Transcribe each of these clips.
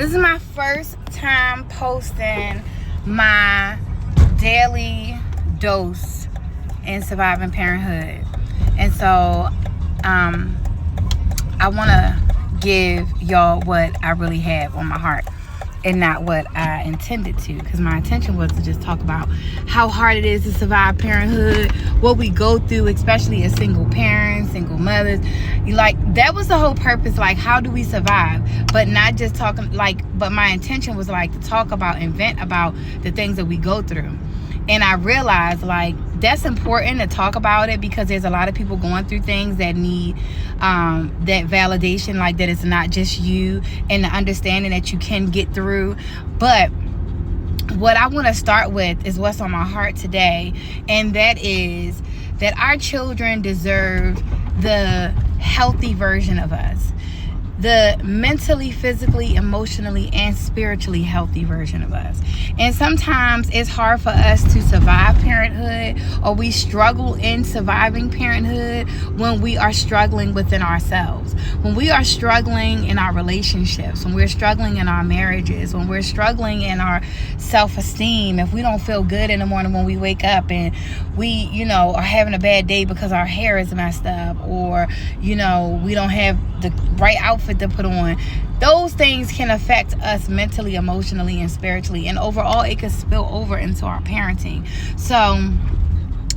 This is my first time posting my daily dose in surviving parenthood. And so I want to give y'all what I really have on my heart and not what I intended to, because my intention was to just talk about how hard it is to survive parenthood, what we go through, especially as single parents, single mothers. Like, that was the whole purpose. Like, how do we survive? But not just talking, but my intention was to talk about and vent about the things that we go through. And I realized that's important to talk about it, because there's a lot of people going through things that need that validation, that it's not just you, and the understanding that you can get through. But what I want to start with is what's on my heart today, and that is that our children deserve the healthy version of us, the mentally, physically, emotionally, and spiritually healthy version of us. And sometimes it's hard for us to survive parenthood, or we struggle in surviving parenthood when we are struggling within ourselves, when we are struggling in our relationships, when we're struggling in our marriages, when we're struggling in our self-esteem. If we don't feel good in the morning when we wake up, and we, are having a bad day because our hair is messed up, or, we don't have the right outfit to put on, those things can affect us mentally, emotionally, and spiritually, and overall it can spill over into our parenting. So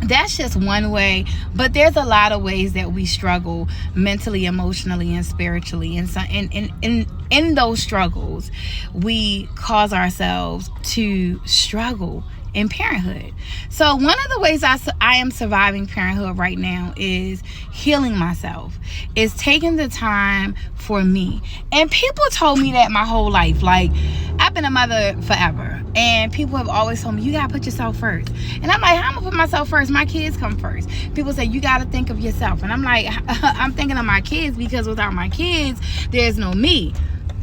that's just one way, but there's a lot of ways that we struggle mentally, emotionally, and spiritually. And so in those struggles, we cause ourselves to struggle in parenthood. So one of the ways I am surviving parenthood right now is healing myself, is taking the time for me. And people told me that my whole life. I've been a mother forever, and people have always told me, you gotta put yourself first. And I'm like, how am I gonna put myself first? My kids come first. People say, you gotta think of yourself. And I'm like, I'm thinking of my kids, because without my kids, there's no me.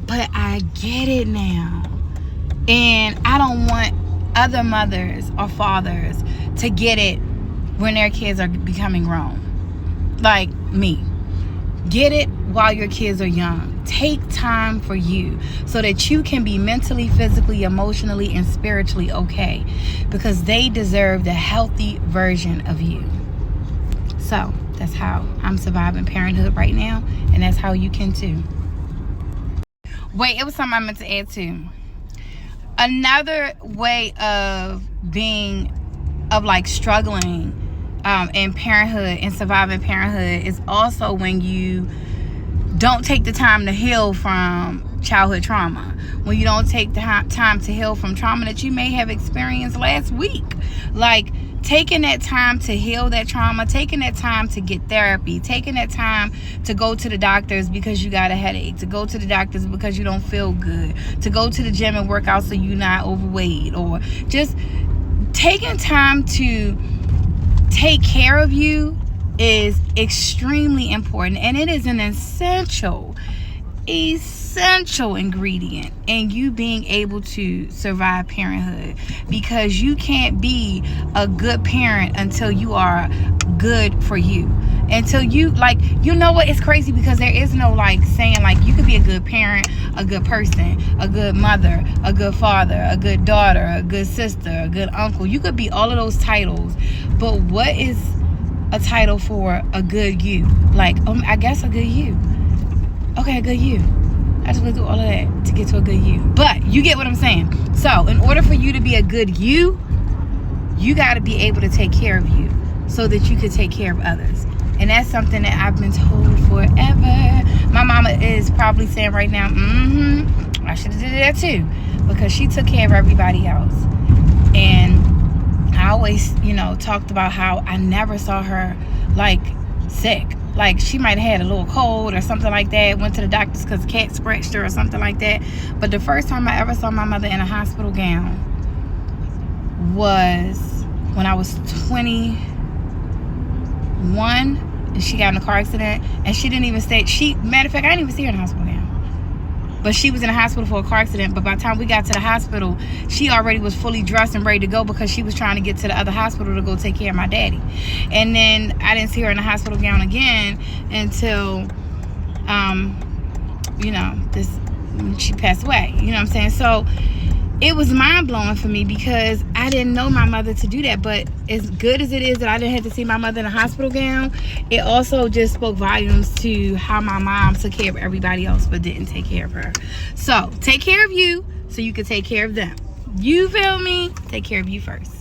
But I get it now. And I don't want other mothers or fathers to get it when their kids are becoming grown, like me. Get it while your kids are young. Take time for you so that you can be mentally, physically, emotionally, and spiritually okay, because they deserve the healthy version of you. So that's how I'm surviving parenthood right now, and that's how you can too. Wait, it was something I meant to add too. Another way of struggling in parenthood and surviving parenthood is also when you don't take the time to heal from childhood trauma. When you don't take the time to heal from trauma that you may have experienced last week. Taking that time to heal that trauma, taking that time to get therapy, taking that time to go to the doctors because you got a headache, to go to the doctors because you don't feel good, to go to the gym and work out so you're not overweight, or just taking time to take care of you is extremely important, and it is an essential ingredient in you being able to survive parenthood, because you can't be a good parent until you are good for you, until you know what, it's crazy, because there is no saying you could be a good parent, a good person, a good mother, a good father, a good daughter, a good sister, a good uncle. You could be all of those titles, but what is a title for a good you? I guess a good you. Okay, a good you. I just went through all of that to get to a good you. But you get what I'm saying. So in order for you to be a good you got to be able to take care of you so that you could take care of others. And that's something that I've been told forever. My mama is probably saying right now, I should have did that too, because she took care of everybody else. And I always, talked about how I never saw her sick. She might have had a little cold or something like that, went to the doctors because the cat scratched her or something like that. But the first time I ever saw my mother in a hospital gown was when I was 21, and she got in a car accident, and she didn't even stay. Matter of fact, I didn't even see her in a hospital gown. But she was in a hospital for a car accident. But by the time we got to the hospital, she already was fully dressed and ready to go, because she was trying to get to the other hospital to go take care of my daddy. And then I didn't see her in a hospital gown again until, this she passed away. You know what I'm saying? So it was mind-blowing for me because I didn't know my mother to do that. But as good as it is that I didn't have to see my mother in a hospital gown, it also just spoke volumes to how my mom took care of everybody else but didn't take care of her. So take care of you so you can take care of them. You feel me? Take care of you first.